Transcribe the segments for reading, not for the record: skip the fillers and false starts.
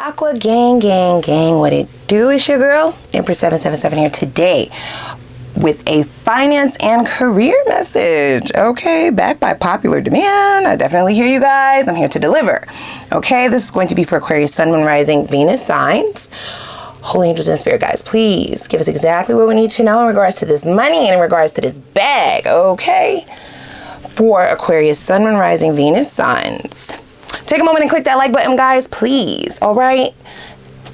Aqua gang, what it do? Is your girl Empress 777 here today with a finance and career message. Okay, backed by popular demand. I definitely hear you guys. I'm here to deliver. Okay, this is going to be for Aquarius, Sun, Moon, Rising, Venus signs. Holy angels and spirit guides, please give us exactly what we need to know in regards to this money and in regards to this bag. Okay, for Aquarius, Sun, Moon, Rising, Venus signs. Take a moment and click that like button, guys, please. All right.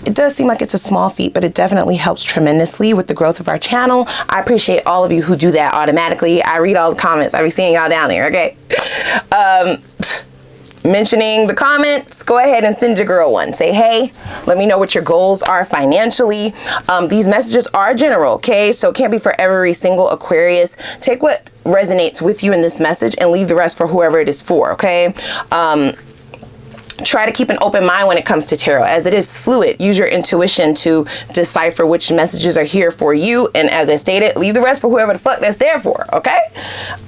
It does seem like it's a small feat, but it definitely helps tremendously with the growth of our channel. I appreciate all of you who do that automatically. I read all the comments. I be seeing y'all down there, okay? Mentioning the comments, go ahead and send your girl one. Say, hey, let me know what your goals are financially. These messages are general, okay? So it can't be for every single Aquarius. Take what resonates with you in this message and leave the rest for whoever it is for, okay? Try to keep an open mind when it comes to tarot, as it is fluid. Use your intuition to decipher which messages are here for you. And as I stated, leave the rest for whoever the fuck that's there for, okay?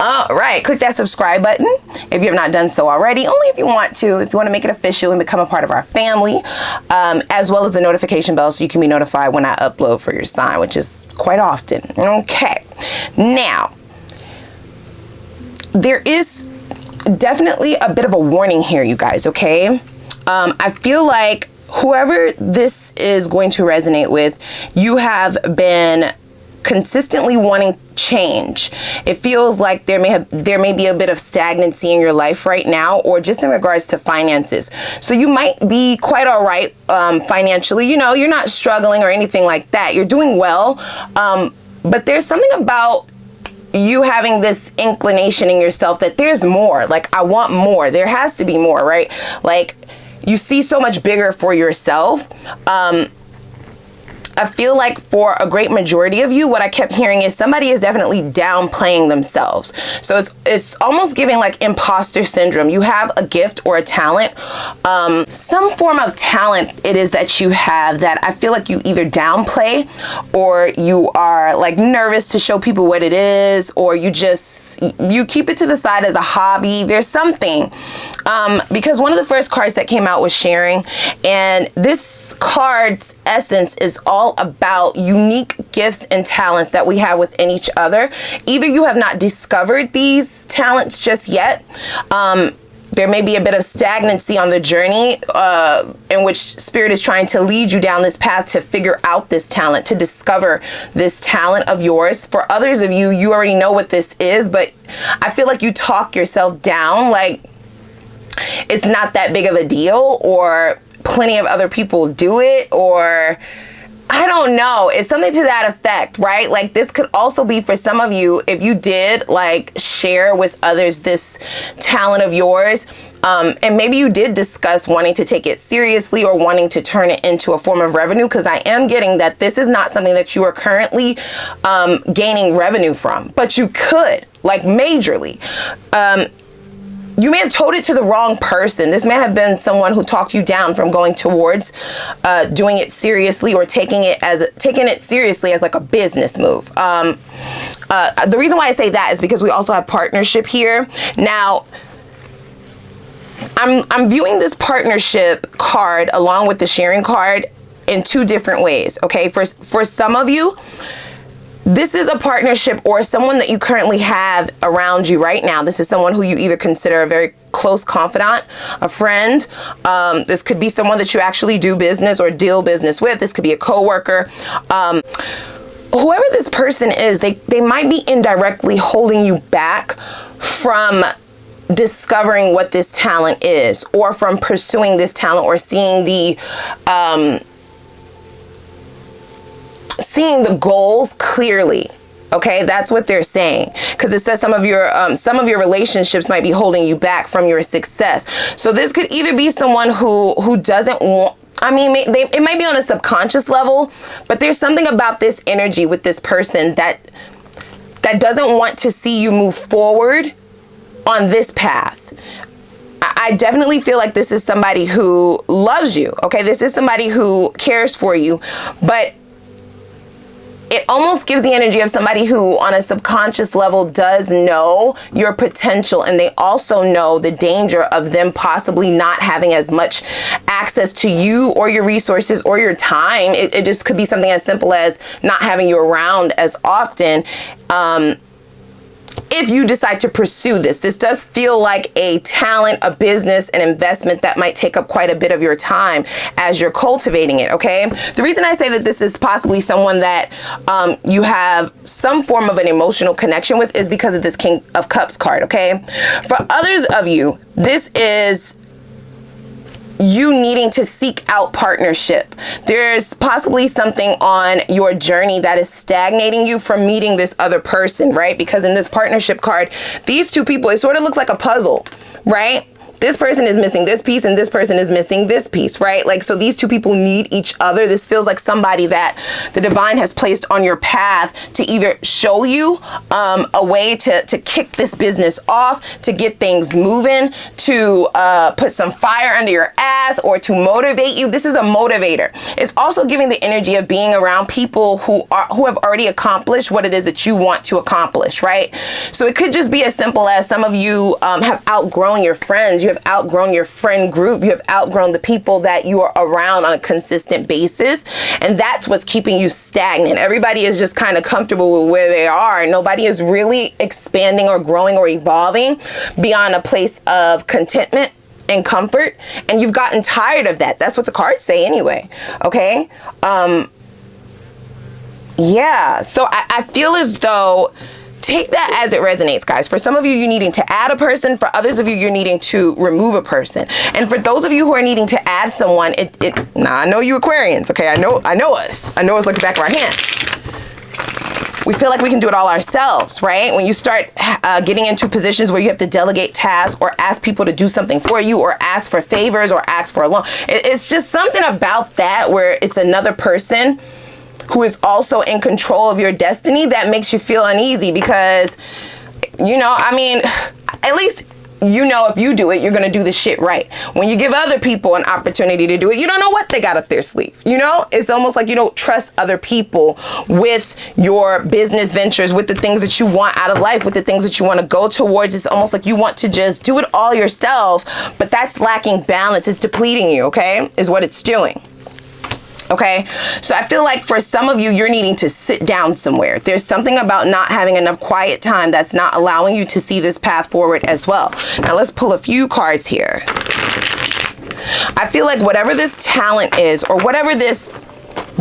All right, click that subscribe button if you have not done so already. Only if you want to. If you want to make it official and become a part of our family, as well as the notification bell so you can be notified when I upload for your sign, which is quite often. Okay, now, there is definitely a bit of a warning here, you guys, okay? I feel like whoever this is going to resonate with, you have been consistently wanting change. It feels like there may be a bit of stagnancy in your life right now, or just in regards to finances. So you might be quite all right financially. You know, you're not struggling or anything like that. You're doing well, but there's something about you having this inclination in yourself that there's more. Like, I want more. There has to be more, right? Like, you see so much bigger for yourself. I feel like for a great majority of you, what I kept hearing is somebody is definitely downplaying themselves. So it's almost giving like imposter syndrome. You have a gift or a talent, some form of talent it is that you have that I feel like you either downplay, or you are like nervous to show people what it is, or you keep it to the side as a hobby. There's something, because one of the first cards that came out was sharing, and this card's essence is all about unique gifts and talents that we have within each other. Either you have not discovered these talents just yet. There may be a bit of stagnancy on the journey in which spirit is trying to lead you down this path to figure out this talent, to discover this talent of yours. For others of you, you already know what this is, but I feel like you talk yourself down like it's not that big of a deal, or plenty of other people do it, or I don't know. It's something to that effect, right? Like, this could also be for some of you, if you did like share with others this talent of yours, and maybe you did discuss wanting to take it seriously or wanting to turn it into a form of revenue, because I am getting that this is not something that you are currently gaining revenue from, but you could, like, majorly. You may have told it to the wrong person. This may have been someone who talked you down from going towards doing it seriously, or taking it seriously as like a business move. The reason why I say that is because we also have partnership here. Now, I'm viewing this partnership card along with the sharing card in two different ways. Okay, for some of you, this is a partnership or someone that you currently have around you right now. This is someone who you either consider a very close confidant, a friend. This could be someone that you actually do business or deal business with. This could be a coworker. Whoever this person is, they might be indirectly holding you back from discovering what this talent is, or from pursuing this talent, or seeing the goals clearly. Okay, that's what they're saying, because it says some of your relationships might be holding you back from your success. So this could either be someone who doesn't want, I mean, it might be on a subconscious level, but there's something about this energy with this person that doesn't want to see you move forward on this path. I definitely feel like this is somebody who loves you. Okay, this is somebody who cares for you, but it almost gives the energy of somebody who on a subconscious level does know your potential, and they also know the danger of them possibly not having as much access to you or your resources or your time. It just could be something as simple as not having you around as often. If you decide to pursue this does feel like a talent, a business, an investment that might take up quite a bit of your time as you're cultivating it, okay? The reason I say that this is possibly someone that you have some form of an emotional connection with is because of this King of Cups card, okay? For others of you, this is you needing to seek out partnership. There's possibly something on your journey that is stagnating you from meeting this other person, right? Because in this partnership card, these two people, it sort of looks like a puzzle, right? This person is missing this piece and this person is missing this piece, right? Like, so these two people need each other. This feels like somebody that the divine has placed on your path to either show you a way to kick this business off, to get things moving, to put some fire under your ass, or to motivate you. This is a motivator. It's also giving the energy of being around people who have already accomplished what it is that you want to accomplish, right? So it could just be as simple as some of you have outgrown your friends. You have outgrown your friend group. You have outgrown the people that you are around on a consistent basis. And that's what's keeping you stagnant. Everybody is just kind of comfortable with where they are. Nobody is really expanding or growing or evolving beyond a place of contentment and comfort. And you've gotten tired of that. That's what the cards say anyway. Okay. Yeah. So I feel as though, take that as it resonates, guys. For some of you, you're needing to add a person. For others of you, you're needing to remove a person. And for those of you who are needing to add someone, I know you Aquarians, okay? I know us. I know us like the back of our hands. We feel like we can do it all ourselves, right? When you start getting into positions where you have to delegate tasks or ask people to do something for you or ask for favors or ask for a loan. It's just something about that where it's another person who is also in control of your destiny that makes you feel uneasy because, you know, I mean, at least you know if you do it, you're going to do the shit right. When you give other people an opportunity to do it, you don't know what they got up their sleeve. You know, it's almost like you don't trust other people with your business ventures, with the things that you want out of life, with the things that you want to go towards. It's almost like you want to just do it all yourself, but that's lacking balance. It's depleting you, okay, is what it's doing. Okay, so I feel like for some of you, you're needing to sit down somewhere. There's something about not having enough quiet time that's not allowing you to see this path forward as well. Now let's pull a few cards here. I feel like whatever this talent is, or whatever this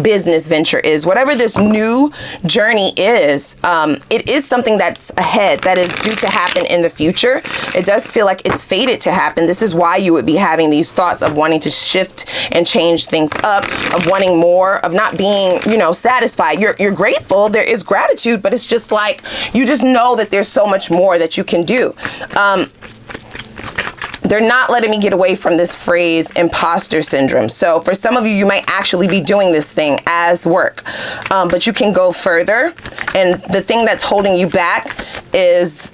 business venture is, whatever this new journey is, it is something that's ahead, that is due to happen in the future. It does feel like it's fated to happen. This is why you would be having these thoughts of wanting to shift and change things up, of wanting more, of not being, you know, satisfied. You're grateful. There is gratitude, but it's just like, you just know that there's so much more that you can do. They're not letting me get away from this phrase, imposter syndrome. So for some of you, you might actually be doing this thing as work, but you can go further. And the thing that's holding you back is,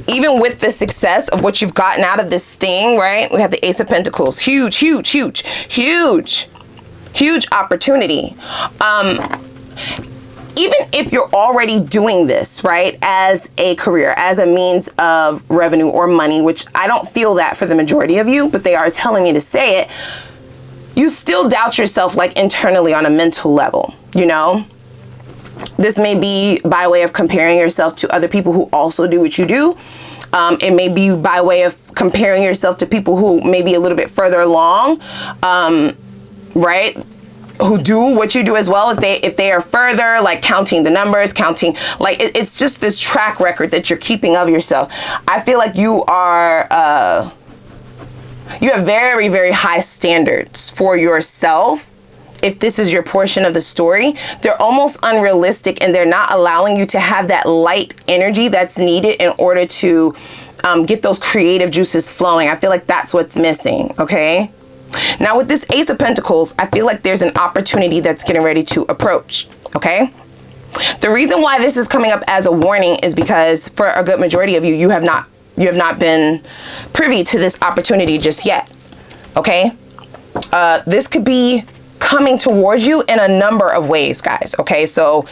even with the success of what you've gotten out of this thing, right? We have the Ace of Pentacles, huge, huge, huge, huge, huge opportunity. Even if you're already doing this, right, as a career, as a means of revenue or money, which I don't feel that for the majority of you, but they are telling me to say it, you still doubt yourself, like internally on a mental level, you know? This may be by way of comparing yourself to other people who also do what you do. It may be by way of comparing yourself to people who may be a little bit further along, right? Who do what you do as well, if they are further, like counting the numbers, counting, like it's just this track record that you're keeping of yourself. I feel like you are, you have very, very high standards for yourself. If this is your portion of the story, they're almost unrealistic, and they're not allowing you to have that light energy that's needed in order to get those creative juices flowing. I feel like that's what's missing, okay? Now with this Ace of Pentacles, I feel like there's an opportunity that's getting ready to approach, okay? The reason why this is coming up as a warning is because for a good majority of you, you have not been privy to this opportunity just yet, okay? This could be coming towards you in a number of ways, guys. Okay, so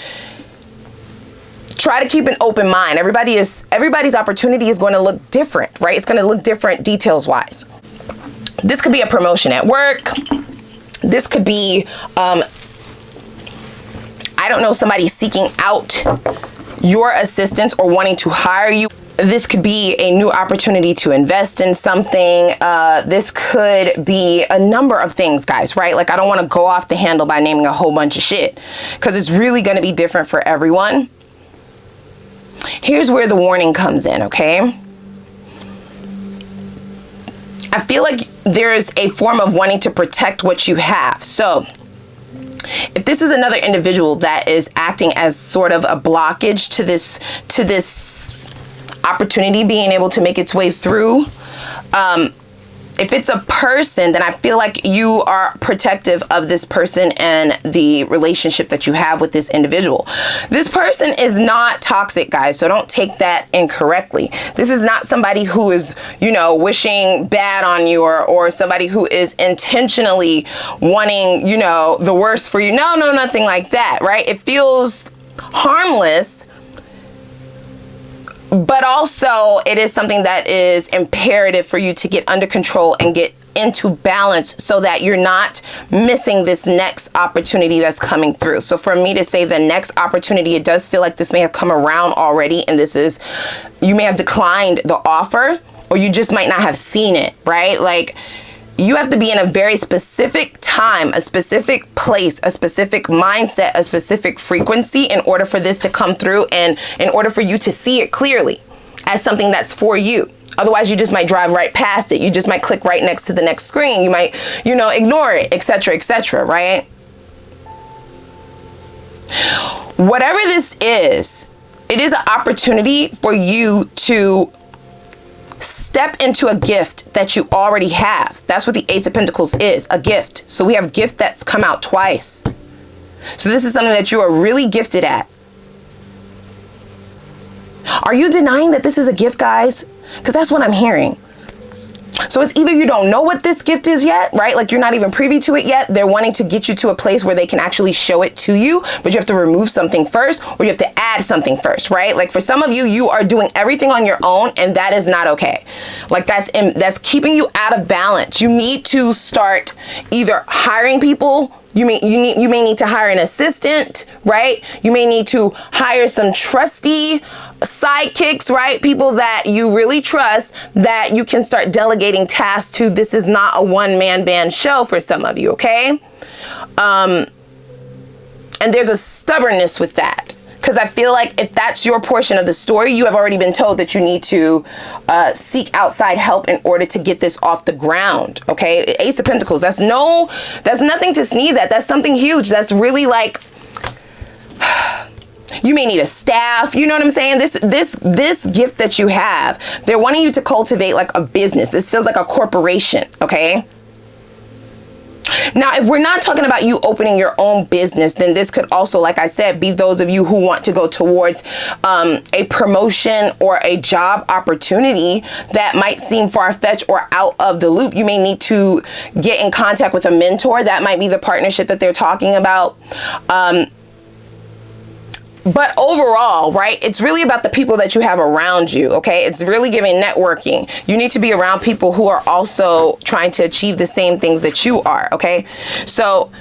try to keep an open mind. Everybody's opportunity is going to look different, right? It's going to look different details wise. This could be a promotion at work. This could be, I don't know, somebody seeking out your assistance or wanting to hire you. This could be a new opportunity to invest in something. This could be a number of things, guys, right? Like, I don't want to go off the handle by naming a whole bunch of shit because it's really going to be different for everyone. Here's where the warning comes in, okay? I feel like there's a form of wanting to protect what you have. So if this is another individual that is acting as sort of a blockage to this opportunity being able to make its way through, if it's a person, then I feel like you are protective of this person and the relationship that you have with this individual. This person is not toxic, guys, so don't take that incorrectly. This is not somebody who is, you know, wishing bad on you, or somebody who is intentionally wanting, you know, the worst for you. No, nothing like that, right? It feels harmless, but also it is something that is imperative for you to get under control and get into balance so that you're not missing this next opportunity that's coming through. So for me to say the next opportunity, it does feel like this may have come around already, and you may have declined the offer, or you just might not have seen it, right? Like, you have to be in a very specific time, a specific place, a specific mindset, a specific frequency in order for this to come through, and in order for you to see it clearly as something that's for you. Otherwise, you just might drive right past it. You just might click right next to the next screen. You might, you know, ignore it, etc., right? Whatever this is, it is an opportunity for you to step into a gift that you already have. That's what the Ace of Pentacles is, a gift. So we have gift that's come out twice. So this is something that you are really gifted at. Are you denying that this is a gift, guys? Because that's what I'm hearing. So it's either you don't know what this gift is yet, right? Like, you're not even privy to it yet. They're wanting to get you to a place where they can actually show it to you, but you have to remove something first, or you have to add something first, right? Like, for some of you, you are doing everything on your own, and that is not okay. Like, that's keeping you out of balance. You need to start either hiring people. You may need to hire an assistant, right? You may need to hire some trusty sidekicks, right? People that you really trust, that you can start delegating tasks to. This is not a one-man band show for some of you, okay? And there's a stubbornness with that, because I feel like if that's your portion of the story, you have already been told that you need to seek outside help in order to get this off the ground, okay? Ace of Pentacles, that's nothing to sneeze at. That's something huge. That's really like, you may need a staff, you know what I'm saying? This gift that you have, they're wanting you to cultivate like a business. This feels like a corporation, okay? Now, if we're not talking about you opening your own business, then this could also, like I said, be those of you who want to go towards a promotion or a job opportunity that might seem far-fetched or out of the loop. You may need to get in contact with a mentor. That might be the partnership that they're talking about. But overall, right, it's really about the people that you have around you, okay? It's really giving networking. You need to be around people who are also trying to achieve the same things that you are, okay? So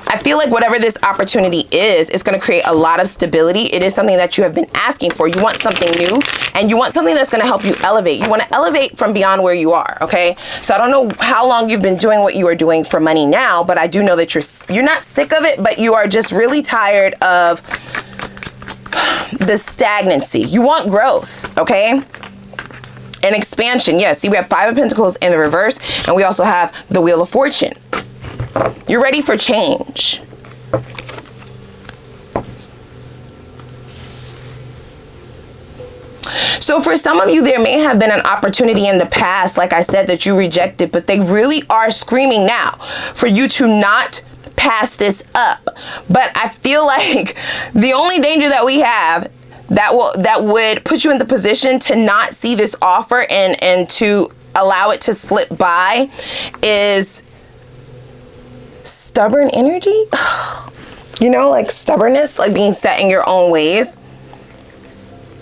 I feel like whatever this opportunity is, it's going to create a lot of stability. It is something that you have been asking for. You want something new, and you want something that's going to help you elevate. You want to elevate from beyond where you are, okay? So I don't know how long you've been doing what you are doing for money now, but I do know that you're not sick of it, but you are just really tired of the stagnancy. You want growth, okay? And expansion. Yes, see, we have Five of Pentacles in the reverse, and we also have the Wheel of Fortune. You're ready for change. So for some of you, there may have been an opportunity in the past, like I said, that you rejected, but they really are screaming now for you to not pass this up. But I feel like the only danger that we have that would put you in the position to not see this offer and to allow it to slip by is stubborn energy. You know, like stubbornness, like being set in your own ways.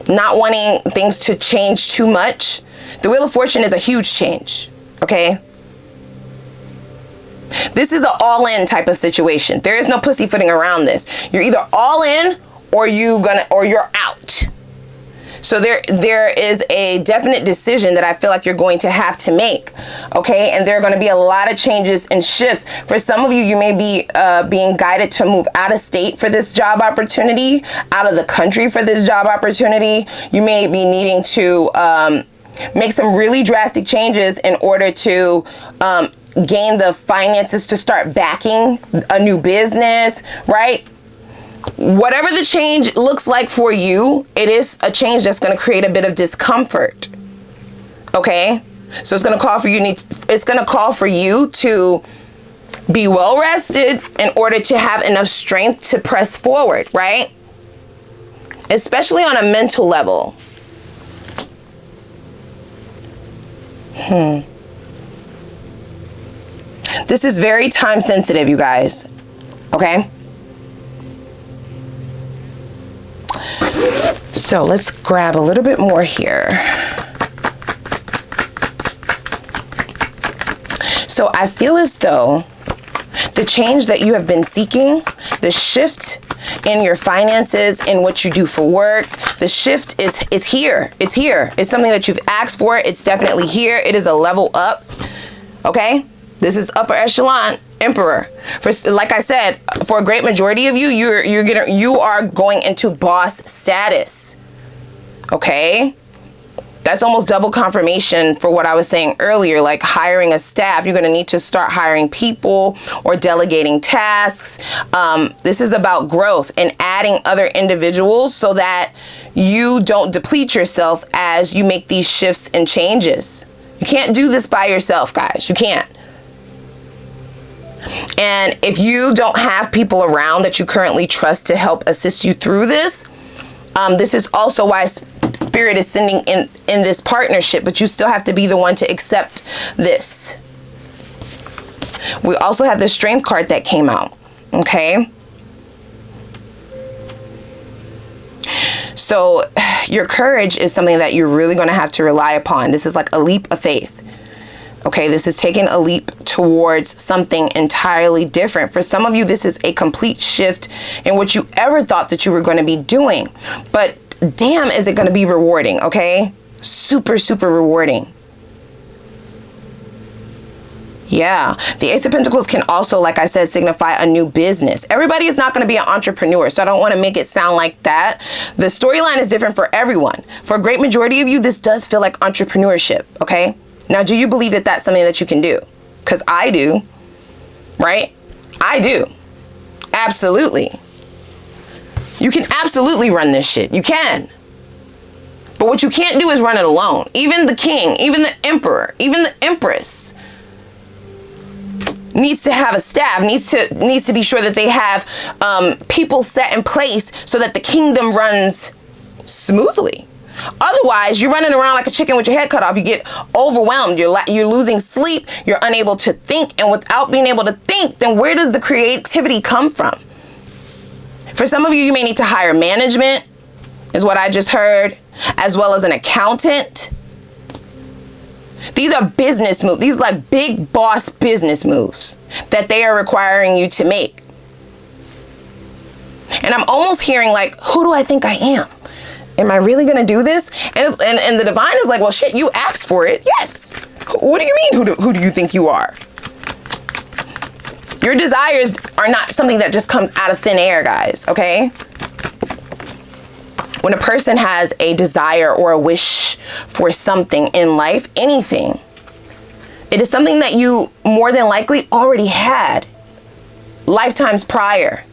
Not wanting things to change too much. The Wheel of Fortune is a huge change, okay? This is an all-in type of situation. There is no pussyfooting around this. You're either all in or you're out. So there is a definite decision that I feel like you're going to have to make, okay? And there are going to be a lot of changes and shifts. For some of you, you may be being guided to move out of state for this job opportunity, out of the country for this job opportunity. You may be needing to make some really drastic changes in order to gain the finances to start backing a new business, right? Whatever the change looks like for you, it is a change that's going to create a bit of discomfort. Okay? So it's going to call for you to be well rested in order to have enough strength to press forward, right? Especially on a mental level. This is very time sensitive, you guys. Okay? So let's grab a little bit more here. So I feel as though the change that you have been seeking, the shift in your finances, in what you do for work, the shift is here. It's here. It's something that you've asked for. It's definitely here. It is a level up. Okay? This is upper echelon. Emperor. Like I said, for a great majority of you, you are going into boss status. Okay? That's almost double confirmation for what I was saying earlier, like hiring a staff. You're going to need to start hiring people or delegating tasks. This is about growth and adding other individuals so that you don't deplete yourself as you make these shifts and changes. You can't do this by yourself, guys. You can't. And if you don't have people around that you currently trust to help assist you through this, this is also why Spirit is sending in this partnership, but you still have to be the one to accept this. We also have the Strength card that came out, okay? So your courage is something that you're really going to have to rely upon. This is like a leap of faith. Okay, this is taking a leap towards something entirely different. For some of you, this is a complete shift in what you ever thought that you were going to be doing. But damn, is it going to be rewarding, okay? Super, super rewarding. Yeah, the Ace of Pentacles can also, like I said, signify a new business. Everybody is not going to be an entrepreneur, so I don't want to make it sound like that. The storyline is different for everyone. For a great majority of you, this does feel like entrepreneurship, okay? Now, do you believe that that's something that you can do? Because I do, right? I do. Absolutely. You can absolutely run this shit. You can. But what you can't do is run it alone. Even the king, even the emperor, even the empress needs to have a staff, needs to be sure that they have people set in place so that the kingdom runs smoothly. Otherwise, you're running around like a chicken with your head cut off. You get overwhelmed. You're losing sleep. You're unable to think. And without being able to think, then where does the creativity come from? For some of you, you may need to hire management, is what I just heard, as well as an accountant. These are business moves. These are like big boss business moves that they are requiring you to make. And I'm almost hearing like, who do I think I am? Am I really going to do this? And the divine is like, well, shit, you asked for it. Yes. What do you mean? Who do you think you are? Your desires are not something that just comes out of thin air, guys. Okay. When a person has a desire or a wish for something in life, anything, it is something that you more than likely already had lifetimes prior.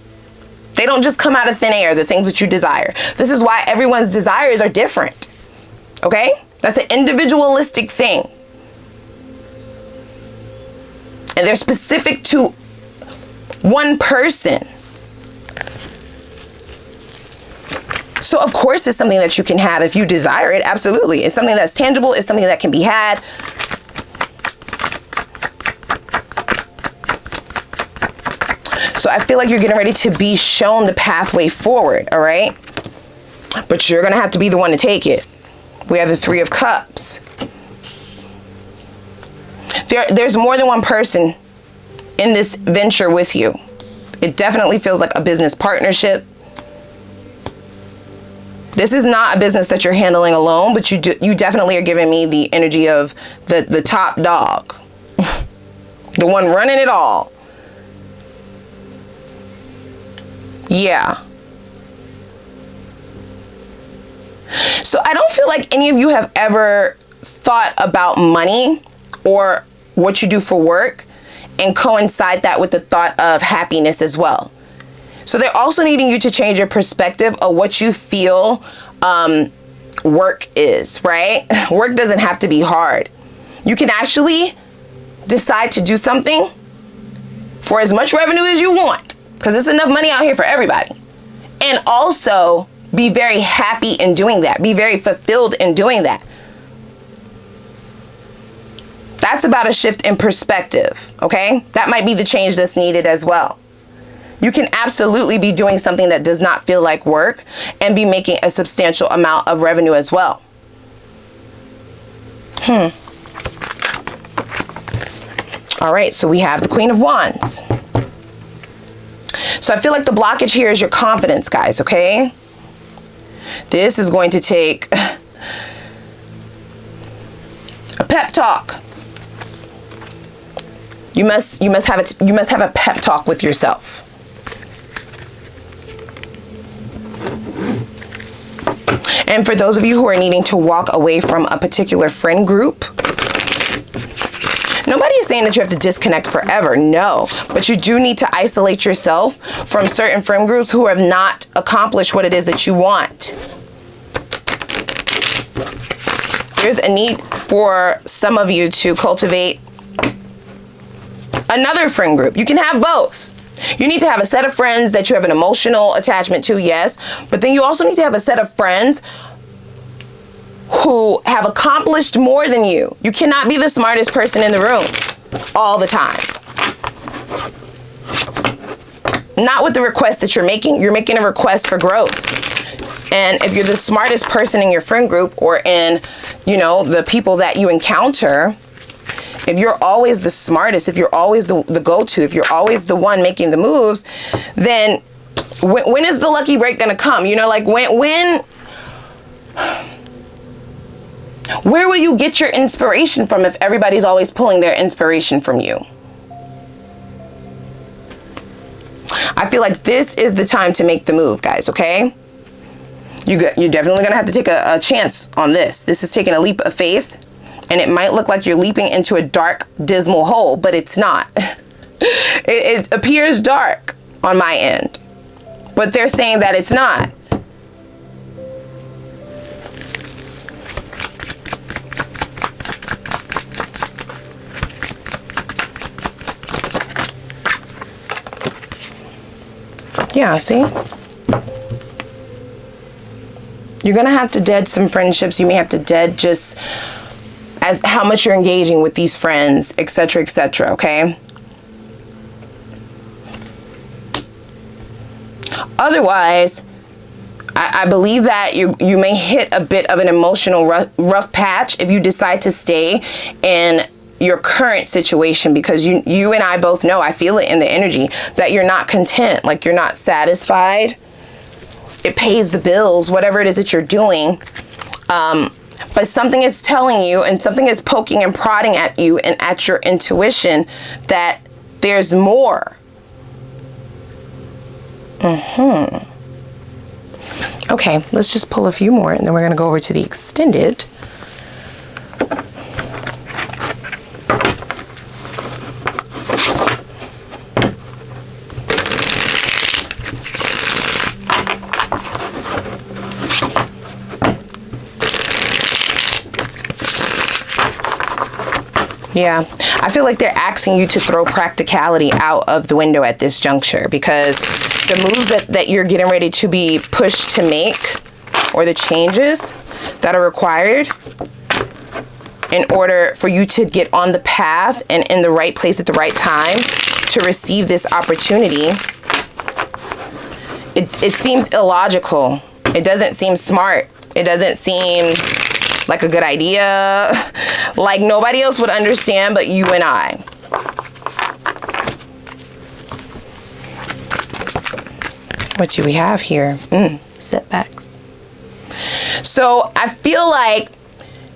They don't just come out of thin air, the things that you desire. This is why everyone's desires are different. Okay? That's an individualistic thing. And they're specific to one person. So of course it's something that you can have if you desire it. Absolutely. It's something that's tangible. It's something that can be had. I feel like you're getting ready to be shown the pathway forward, all right? But you're going to have to be the one to take it. We have the Three of Cups. There's more than one person in this venture with you. It definitely feels like a business partnership. This is not a business that you're handling alone, but you definitely are giving me the energy of the top dog. The one running it all. Yeah. So I don't feel like any of you have ever thought about money or what you do for work and coincide that with the thought of happiness as well. So they're also needing you to change your perspective of what you feel work is, right? Work doesn't have to be hard. You can actually decide to do something for as much revenue as you want, because there's enough money out here for everybody. And also be very happy in doing that. Be very fulfilled in doing that. That's about a shift in perspective, okay? That might be the change that's needed as well. You can absolutely be doing something that does not feel like work and be making a substantial amount of revenue as well. All right, so we have the Queen of Wands. So I feel like the blockage here is your confidence, guys, okay? This is going to take a pep talk. You must have a pep talk with yourself. And for those of you who are needing to walk away from a particular friend group, nobody is saying that you have to disconnect forever, no. But you do need to isolate yourself from certain friend groups who have not accomplished what it is that you want. There's a need for some of you to cultivate another friend group. You can have both. You need to have a set of friends that you have an emotional attachment to, yes, but then you also need to have a set of friends who have accomplished more than you. You cannot be the smartest person in the room all the time. Not with the request that you're making. You're making a request for growth. And if you're the smartest person in your friend group or in, you know, the people that you encounter, if you're always the smartest, if you're always the go-to, if you're always the one making the moves, then when is the lucky break gonna come? You know, like when where will you get your inspiration from if everybody's always pulling their inspiration from you? I feel like this is the time to make the move, guys, okay? You're definitely gonna have to take a chance on this. This is taking a leap of faith. And it might look like you're leaping into a dark, dismal hole, but it's not. It appears dark on my end, but they're saying that it's not. Yeah, see? You're gonna have to dead some friendships. You may have to dead just as how much you're engaging with these friends, etc., etc., okay? Otherwise, I believe that you may hit a bit of an emotional rough patch if you decide to stay in your current situation, because you and I both know, I feel it in the energy, that you're not content, like you're not satisfied. It pays the bills, whatever it is that you're doing. But something is telling you and something is poking and prodding at you and at your intuition that there's more. Okay, let's just pull a few more and then we're going to go over to the extended. Yeah, I feel like they're asking you to throw practicality out of the window at this juncture, because the moves that you're getting ready to be pushed to make, or the changes that are required in order for you to get on the path and in the right place at the right time to receive this opportunity, it seems illogical. It doesn't seem smart. It doesn't seem like a good idea. Like nobody else would understand but you and I. What do we have here? Setbacks. So I feel like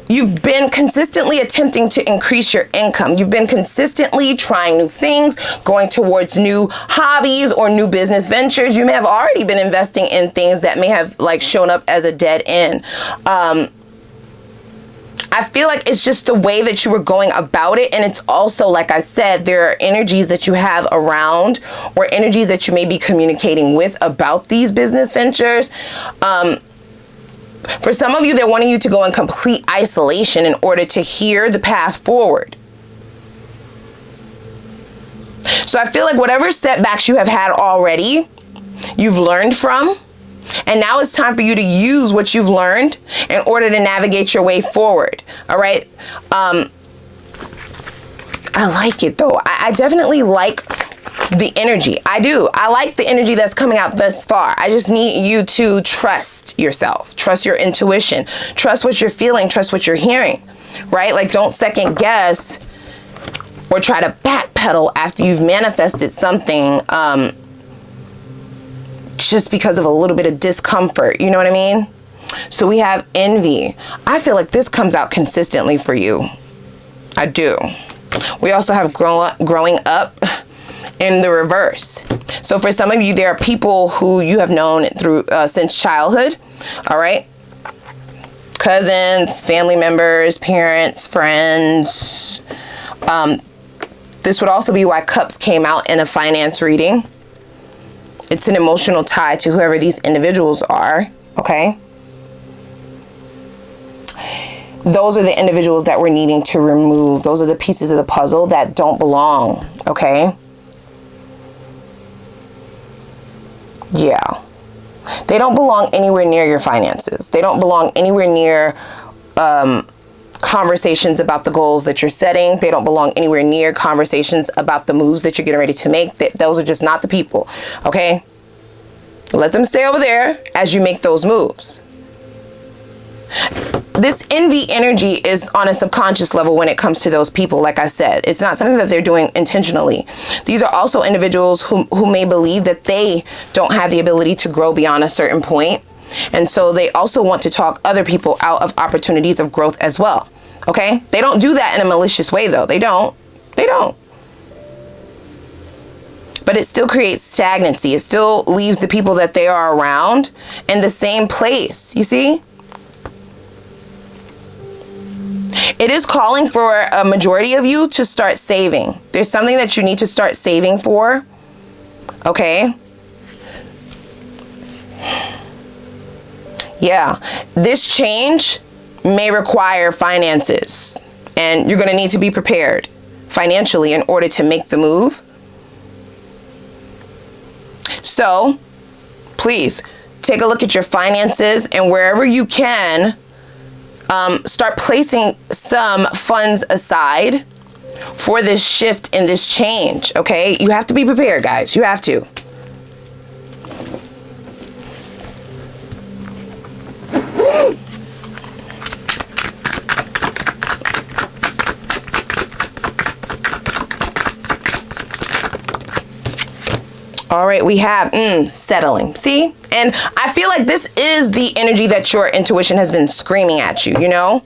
you've been consistently attempting to increase your income. You've been consistently trying new things, going towards new hobbies or new business ventures. You may have already been investing in things that may have like shown up as a dead end. I feel like it's just the way that you were going about it. And it's also, like I said, there are energies that you have around or energies that you may be communicating with about these business ventures. For some of you, they're wanting you to go in complete isolation in order to hear the path forward. So I feel like whatever setbacks you have had already, you've learned from. And now it's time for you to use what you've learned in order to navigate your way forward. All right. I like it though. I definitely like the energy. I do. I like the energy that's coming out thus far. I just need you to trust yourself, trust your intuition, trust what you're feeling, trust what you're hearing, right? Like don't second guess or try to backpedal after you've manifested something, just because of a little bit of discomfort. You know what I mean? So we have envy. I feel like this comes out consistently for you. I do. We also have growing up in the reverse. So for some of you, there are people who you have known through since childhood. All right. Cousins, family members, parents, friends. This would also be why cups came out in a finance reading. It's an emotional tie to whoever these individuals are, okay? Those are the individuals that we're needing to remove. Those are the pieces of the puzzle that don't belong, okay? Yeah. They don't belong anywhere near your finances. They don't belong anywhere near conversations about the goals that you're setting. They don't belong anywhere near conversations about the moves that you're getting ready to make. Those are just not the people, okay? Let them stay over there as you make those moves. This envy energy is on a subconscious level when it comes to those people. Like I said, it's not something that they're doing intentionally. These are also individuals who may believe that they don't have the ability to grow beyond a certain point. And so they also want to talk other people out of opportunities of growth as well. Okay? They don't do that in a malicious way though. They don't. But it still creates stagnancy. It still leaves the people that they are around in the same place. You see? It is calling for a majority of you to start saving. There's something that you need to start saving for. Okay? Yeah. This change may require finances. And you're going to need to be prepared financially in order to make the move. So, please take a look at your finances, and wherever you can, start placing some funds aside for this shift and this change, okay? You have to be prepared, guys. You have to. All right, we have settling. See? And I feel like this is the energy that your intuition has been screaming at you, you know?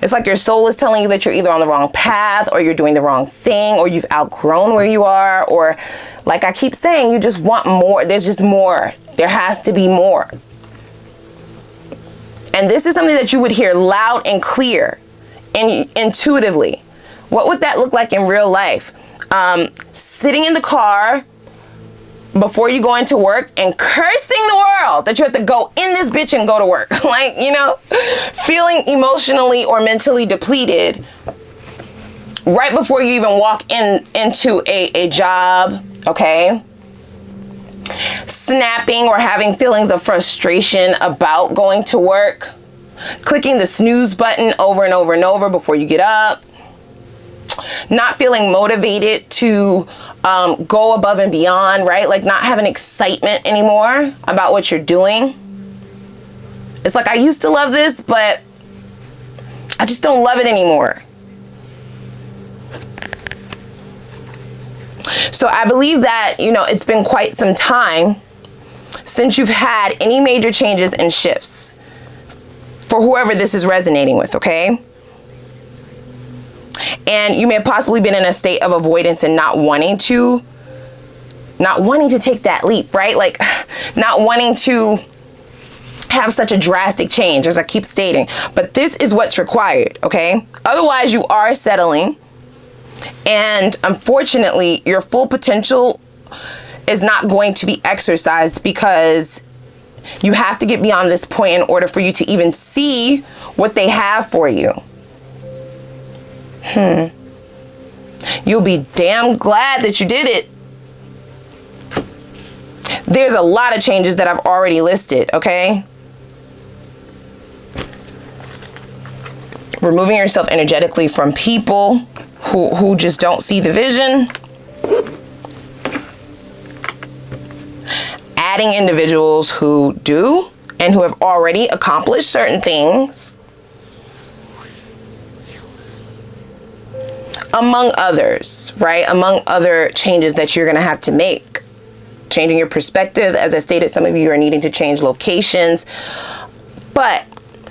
It's like your soul is telling you that you're either on the wrong path or you're doing the wrong thing or you've outgrown where you are, or like I keep saying, you just want more. There's just more. There has to be more. And this is something that you would hear loud and clear and intuitively. What would that look like in real life? Sitting in the car before you go into work and cursing the world that you have to go in this bitch and go to work. Like, you know, feeling emotionally or mentally depleted right before you even walk into a job, okay? Snapping or having feelings of frustration about going to work. Clicking the snooze button over and over and over before you get up. not feeling motivated to go above and beyond, right? Like not having excitement anymore about what you're doing. It's like, I used to love this, but I just don't love it anymore. So I believe that, you know, it's been quite some time since you've had any major changes and shifts for whoever this is resonating with, okay? And you may have possibly been in a state of avoidance and not wanting to take that leap, right? Like not wanting to have such a drastic change, as I keep stating. But this is what's required, okay? Otherwise, you are settling. And unfortunately, your full potential is not going to be exercised because you have to get beyond this point in order for you to even see what they have for you. You'll be damn glad that you did it. There's a lot of changes that I've already listed, okay? Removing yourself energetically from people who just don't see the vision. Adding individuals who do and who have already accomplished certain things. Among others, right? Among other changes that you're going to have to make. Changing your perspective. As I stated, some of you are needing to change locations. But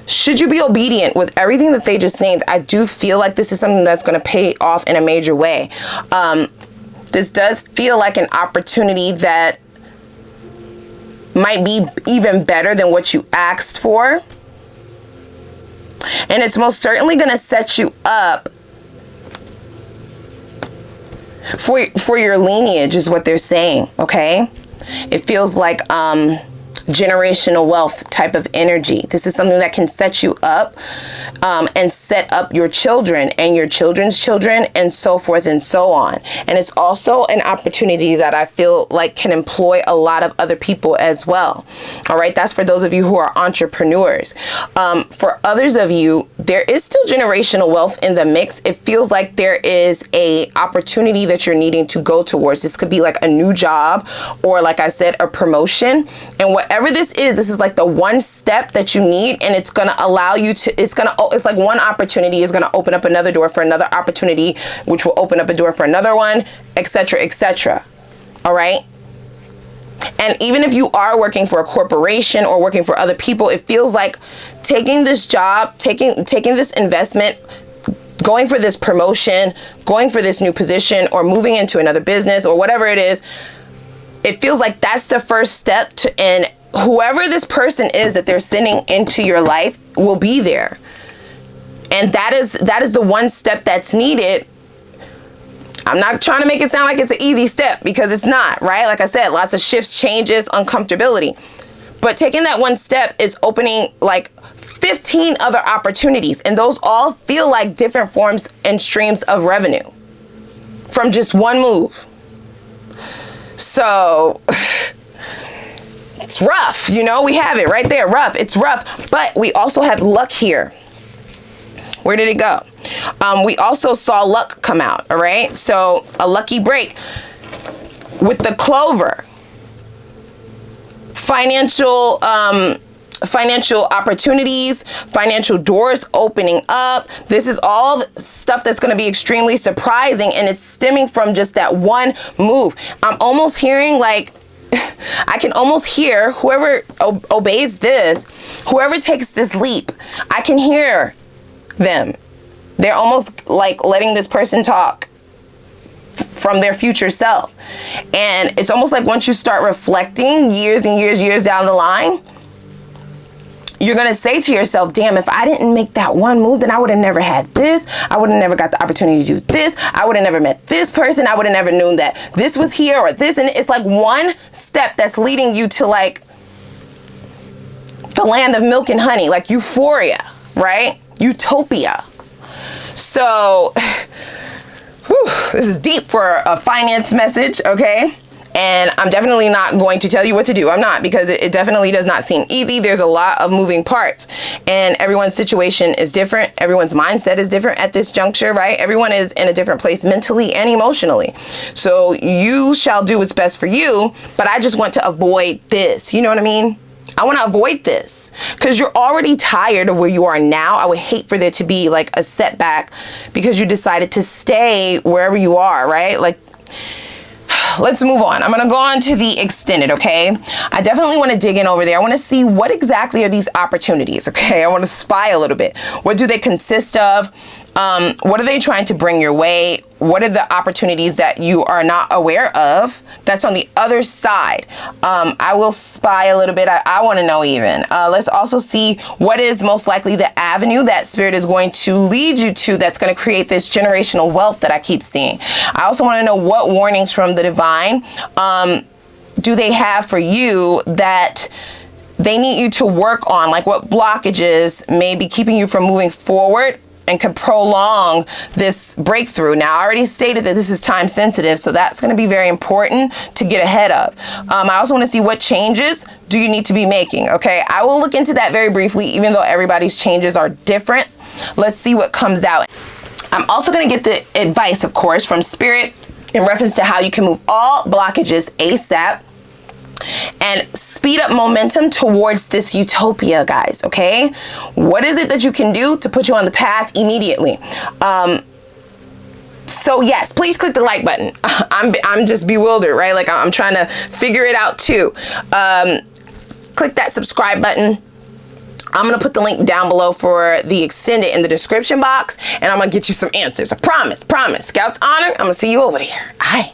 should you be obedient with everything that they just named, I do feel like this is something that's going to pay off in a major way. This does feel like an opportunity that might be even better than what you asked for. And it's most certainly going to set you up for your lineage, is what they're saying, okay? It feels like generational wealth type of energy. This is something that can set you up and set up your children and your children's children and so forth and so on. And it's also an opportunity that I feel like can employ a lot of other people as well. All right, that's for those of you who are entrepreneurs. For others of you, there is still generational wealth in the mix. It feels like there is a opportunity that you're needing to go towards. This could be like a new job or, like I said, a promotion. And whatever this is like the one step that you need, and it's going to allow you to, it's like one opportunity is going to open up another door for another opportunity, which will open up a door for another one, etc., etc. All right. And even if you are working for a corporation or working for other people, it feels like taking this job, taking this investment, going for this promotion, going for this new position, or moving into another business or whatever it is. It feels like that's the first step to, and whoever this person is that they're sending into your life will be there. And that is the one step that's needed. I'm not trying to make it sound like it's an easy step, because it's not, right? Like I said, lots of shifts, changes, uncomfortability. But taking that one step is opening like 15 other opportunities. And those all feel like different forms and streams of revenue from just one move. So it's rough, you know, we have it right there, rough. It's rough, but we also have luck here. Where did it go? We also saw luck come out, all right? So a lucky break with the clover. Financial opportunities, financial doors opening up. This is all stuff that's going to be extremely surprising, and it's stemming from just that one move. I'm almost hearing like, I can almost hear whoever obeys this, whoever takes this leap, I can hear them. They're almost like letting this person talk from their future self. And it's almost like once you start reflecting years and years down the line, you're going to say to yourself, damn, if I didn't make that one move, then I would have never had this. I would have never got the opportunity to do this. I would have never met this person. I would have never known that this was here or this. And it's like one step that's leading you to like the land of milk and honey, like euphoria, right? Utopia. So whew, this is deep for a finance message, okay? And I'm definitely not going to tell you what to do. I'm not, because it definitely does not seem easy. There's a lot of moving parts, and everyone's situation is different. Everyone's mindset is different at this juncture, right? Everyone is in a different place mentally and emotionally. So you shall do what's best for you, but I just want to avoid this. You know what I mean? I want to avoid this because you're already tired of where you are now. I would hate for there to be like a setback because you decided to stay wherever you are, right? Like, let's move on. I'm going to go on to the extended, okay? I definitely want to dig in over there. I want to see what exactly are these opportunities, okay? I want to spy a little bit. What do they consist of? What are they trying to bring your way? What are the opportunities that you are not aware of? That's on the other side. I will spy a little bit. I want to know even. Let's also see what is most likely the avenue that Spirit is going to lead you to that's going to create this generational wealth that I keep seeing. I also want to know what warnings from the divine do they have for you that they need you to work on, like what blockages may be keeping you from moving forward and can prolong this breakthrough. Now, I already stated that this is time sensitive, so that's going to be very important to get ahead of. I also want to see what changes do you need to be making, okay? I will look into that very briefly, even though everybody's changes are different. Let's see what comes out. I'm also going to get the advice, of course, from Spirit in reference to how you can move all blockages ASAP and speed up momentum towards this utopia, guys, okay? What is it that you can do to put you on the path immediately? So yes, please click the like button. I'm just bewildered, right? Like I'm trying to figure it out too. Click that subscribe button. I'm going to put the link down below for the extended in the description box, and I'm going to get you some answers. I promise. Scouts honor. I'm going to see you over there. All right.